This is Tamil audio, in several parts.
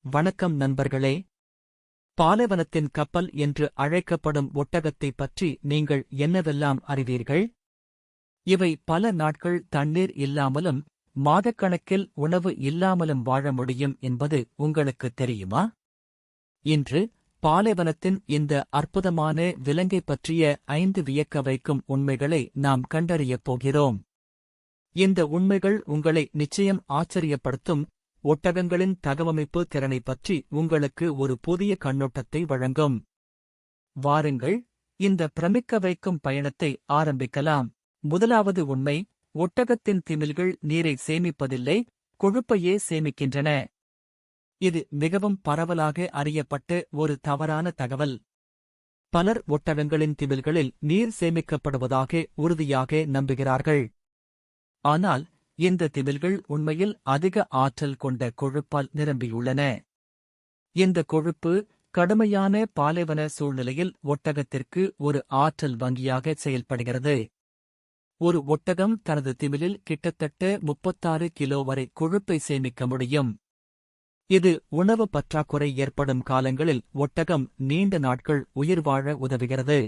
வணக்கம் நண்பர்களே. பாலைவனத்தின் கப்பல் என்று அழைக்கப்படும் ஒட்டகத்தைப் பற்றி நீங்கள் என்னவெல்லாம் அறிவீர்கள்? இவை பல நாட்கள் தண்ணீர் இல்லாமலும் மாதக்கணக்கில் உணவு இல்லாமலும் வாழ முடியும் என்பது உங்களுக்குத் தெரியுமா? இன்று பாலைவனத்தின் இந்த அற்புதமான விலங்கைப் பற்றிய 5 வியக்க வைக்கும் உண்மைகளை நாம் கண்டறியப் போகிறோம். இந்த உண்மைகள் உங்களை நிச்சயம் ஆச்சரியப்படுத்தும். ஒட்டகங்களின் தகவமைப்பு திறனைப் பற்றி உங்களுக்கு ஒரு புதிய கண்ணோட்டத்தை வழங்கும். வாருங்கள், இந்த பிரமிக்க வைக்கும் பயணத்தை ஆரம்பிக்கலாம். முதலாவது உண்மை: ஒட்டகத்தின் திமில்கள் நீரை சேமிப்பதில்லை, கொழுப்பையே சேமிக்கின்றன. இது மிகவும் பரவலாக அறியப்பட்ட ஒரு தவறான தகவல். பலர் ஒட்டகங்களின் திமில்களில் நீர் சேமிக்கப்படுவதாக உறுதியாக நம்புகிறார்கள். ஆனால் இந்த திமில்கள் உண்மையில் அதிக ஆற்றல் கொண்ட கொழுப்பால் நிரம்பியுள்ளன. இந்த கொழுப்பு கடுமையான பாலைவன சூழ்நிலையில் ஒட்டகத்திற்கு ஒரு ஆற்றல் வங்கியாக செயல்படுகிறது. ஒரு ஒட்டகம் தனது திமிலில் கிட்டத்தட்ட 36 கிலோ வரை கொழுப்பை சேமிக்க முடியும். இது உணவு பற்றாக்குறை ஏற்படும் காலங்களில் ஒட்டகம் நீண்ட நாட்கள் உயிர் வாழ உதவுகிறது.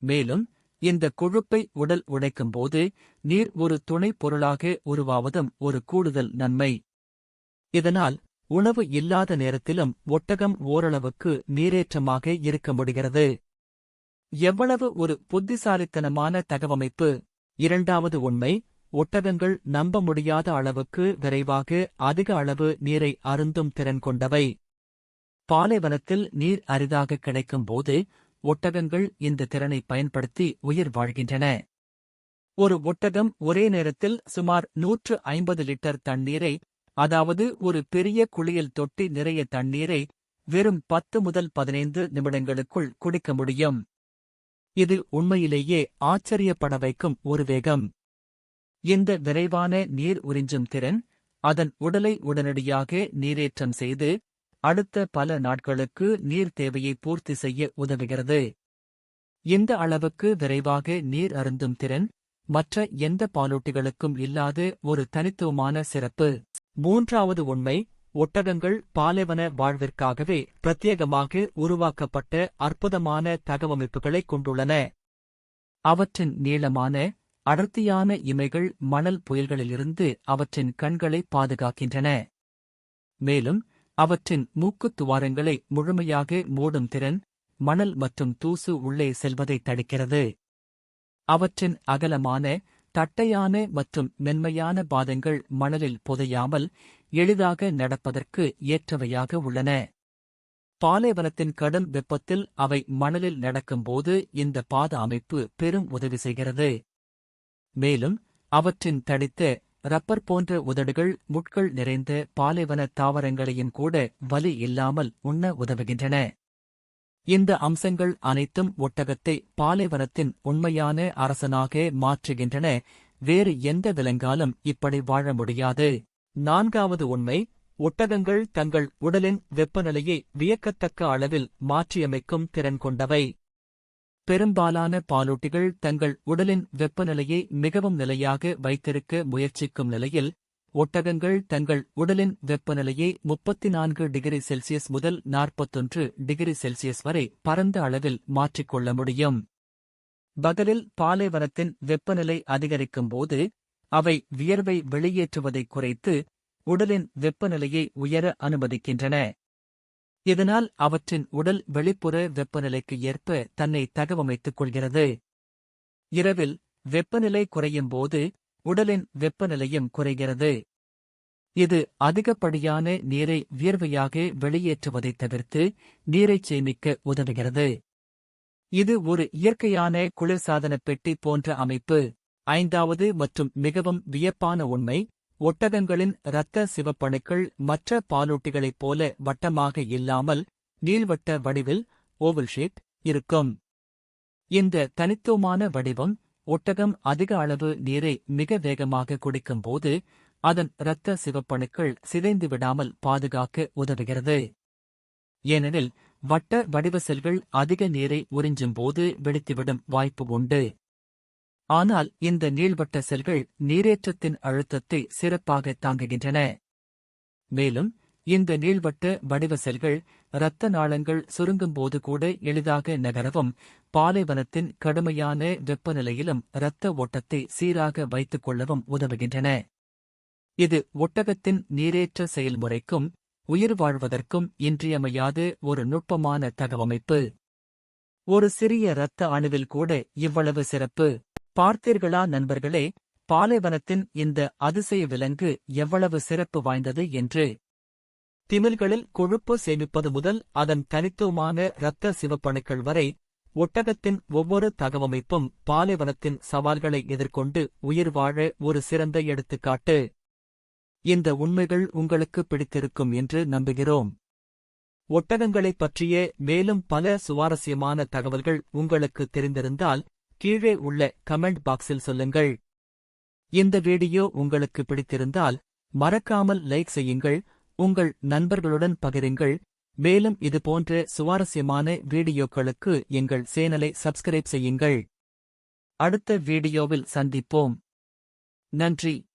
மேலும் இந்த கொழுப்பை உடல் உடைக்கும்போது நீர் ஒரு துணைப் பொருளாக உருவாவதும் ஒரு கூடுதல் நன்மை. இதனால் உணவு இல்லாத நேரத்திலும் ஒட்டகம் ஓரளவுக்கு நீரேற்றமாக இருக்க முடிகிறது. எவ்வளவு ஒரு புத்திசாலித்தனமான தகவமைப்பு! இரண்டாவது உண்மை: ஒட்டகங்கள் நம்ப முடியாத அளவுக்கு விரைவாக அதிக அளவு நீரை அருந்தும் திறன் கொண்டவை. பாலைவனத்தில் நீர் அரிதாக கிடைக்கும்போது ஒட்டகங்கள் இந்த திறனை பயன்படுத்தி உயிர் வாழ்கின்றன. ஒரு ஒட்டகம் ஒரே நேரத்தில் சுமார் 150 லிட்டர் தண்ணீரை, அதாவது ஒரு பெரிய குளியல் தொட்டி நிறைய தண்ணீரை, வெறும் 10 முதல் 15 நிமிடங்களுக்குள் குடிக்க முடியும். இது உண்மையிலேயே ஆச்சரியப்பட வைக்கும் ஒரு வேகம். இந்த விரைவான நீர் உறிஞ்சும் திறன் அதன் உடலை உடனடியாக நீரேற்றம் செய்து அடுத்த பல நாட்களுக்கு நீர் தேவையை பூர்த்தி செய்ய உதவுகிறது. இந்த அளவுக்கு விரைவாக நீர் அருந்தும் திறன் மற்ற எந்த பாலூட்டிகளுக்கும் இல்லாத ஒரு தனித்துவமான சிறப்பு. மூன்றாவது உண்மை: ஒட்டகங்கள் பாலைவன வாழ்விற்காகவே பிரத்யேகமாக உருவாக்கப்பட்ட அற்புதமான தகவமைப்புகளைக் கொண்டுள்ளன. அவற்றின் நீளமான, அடர்த்தியான இமைகள் மணல் புயல்களிலிருந்து அவற்றின் கண்களை பாதுகாக்கின்றன. மேலும் அவற்றின் மூக்குத் துவாரங்களை முழுமையாக மூடும் திறன் மணல் மற்றும் தூசு உள்ளே செல்வதை தடுக்கிறது. அவற்றின் அகலமான, தட்டையான மற்றும் மென்மையான பாதங்கள் மணலில் புதையாமல் எளிதாக நடப்பதற்கு ஏற்றவையாக உள்ளன. பாலைவனத்தின் கடும் வெப்பத்தில் அவை மணலில் நடக்கும்போது இந்த பாத அமைப்பு பெரும் உதவி செய்கிறது. மேலும் அவற்றின் தடித்த ரப்பர் போன்ற உதடுகள் முட்கள் நிறைந்த பாலைவன தாவரங்களையும் கூட வலி இல்லாமல் உண்ண உதவுகின்றன. இந்த அம்சங்கள் அனைத்தும் ஒட்டகத்தை பாலைவனத்தின் உண்மையான அரசனாக மாற்றுகின்றன. வேறு எந்த விலங்காலும் இப்படி வாழ முடியாது. நான்காவது உண்மை: ஒட்டகங்கள் தங்கள் உடலின் வெப்பநிலையை வியக்கத்தக்க அளவில் மாற்றியமைக்கும் திறன் கொண்டவை. பெரும்பாலான பாலூட்டிகள் தங்கள் உடலின் வெப்பநிலையை மிகவும் நிலையாக வைத்திருக்க முயற்சிக்கும் நிலையில், ஒட்டகங்கள் தங்கள் உடலின் வெப்பநிலையை 34 டிகிரி செல்சியஸ் முதல் 41 டிகிரி செல்சியஸ் வரை பரந்த அளவில் மாற்றிக்கொள்ள முடியும். பகலில் பாலைவனத்தின் வெப்பநிலை அதிகரிக்கும்போது அவை வியர்வை வெளியேற்றுவதை குறைத்து உடலின் வெப்பநிலையை உயர அனுமதிக்கின்றன. இதனால் அவற்றின் உடல் வெளிப்புற வெப்பநிலைக்கு ஏற்ப தன்னை தகவமைத்துக் கொள்கிறது. இரவில் வெப்பநிலை குறையும்போது உடலின் வெப்பநிலையும் குறைகிறது. இது அதிகப்படியான நீரை வியர்வையாக வெளியேற்றுவதைத் தவிர்த்து நீரைச் சேமிக்க உதவுகிறது. இது ஒரு இயற்கையான குளிர்சாதன பெட்டி போன்ற அமைப்பு. ஐந்தாவது மற்றும் மிகவும் வியப்பான உண்மை: ஒட்டகங்களின் இரத்த சிவப்பணுக்கள் மற்ற பாலூட்டிகளைப் போல வட்டமாக இல்லாமல் நீள்வட்ட வடிவில் ஓவல் ஷேப் இருக்கும். இந்த தனித்துவமான வடிவம் ஒட்டகம் அதிக அளவு நீரை மிக வேகமாக குடிக்கும்போது அதன் இரத்த சிவப்பணுக்கள் சிதைந்து விடாமல் பாதுகாக்க உதவுகிறது. ஏனெனில் வட்ட வடிவ செல்கள் அதிக நீரை உறிஞ்சும்போது வெடித்துவிடும் வாய்ப்பு உண்டு. ஆனால் இந்த நீள்வட்ட செல்கள் நீரேற்றத்தின் அழுத்தத்தை சிறப்பாக தாங்குகின்றன. மேலும் இந்த நீள்வட்ட வடிவ செல்கள் இரத்த நாளங்கள் சுருங்கும்போது கூட எளிதாக நகரவும் பாலைவனத்தின் கடுமையான வெப்பநிலையிலும் இரத்த ஓட்டத்தை சீராக வைத்துக் கொள்ளவும் உதவுகின்றன. இது ஒட்டகத்தின் நீரேற்ற செயல்முறைக்கும் உயிர் வாழ்வதற்கும் இன்றியமையாத ஒரு நுட்பமான தகவமைப்பு. ஒரு சிறிய இரத்த அணுவில் கூட இவ்வளவு சிறப்பு. பார்த்தீர்களா நண்பர்களே, பாலைவனத்தின் இந்த அதிசய விலங்கு எவ்வளவு சிறப்பு வாய்ந்தது என்று. திமில்களில் கொழுப்பு சேமிப்பது முதல் அதன் தனித்துவமான இரத்த சிவப்பணுக்கள் வரை, ஒட்டகத்தின் ஒவ்வொரு தகவமைப்பும் பாலைவனத்தின் சவால்களை எதிர்கொண்டு உயிர் வாழ ஒரு சிறந்த எடுத்துக்காட்டு. இந்த உண்மைகள் உங்களுக்கு பிடித்திருக்கும் என்று நம்புகிறோம். ஒட்டகங்களைப் பற்றிய மேலும் பல சுவாரஸ்யமான தகவல்கள் உங்களுக்கு தெரிந்திருந்தால் கீழே உள்ள கமெண்ட் பாக்ஸில் சொல்லுங்கள். இந்த வீடியோ உங்களுக்கு பிடித்திருந்தால் மறக்காமல் லைக் செய்யுங்கள், உங்கள் நண்பர்களுடன் பகிருங்கள். மேலும் இதுபோன்ற சுவாரஸ்யமான வீடியோக்களுக்கு எங்கள் சேனலை சப்ஸ்கிரைப் செய்யுங்கள். அடுத்த வீடியோவில் சந்திப்போம். நன்றி.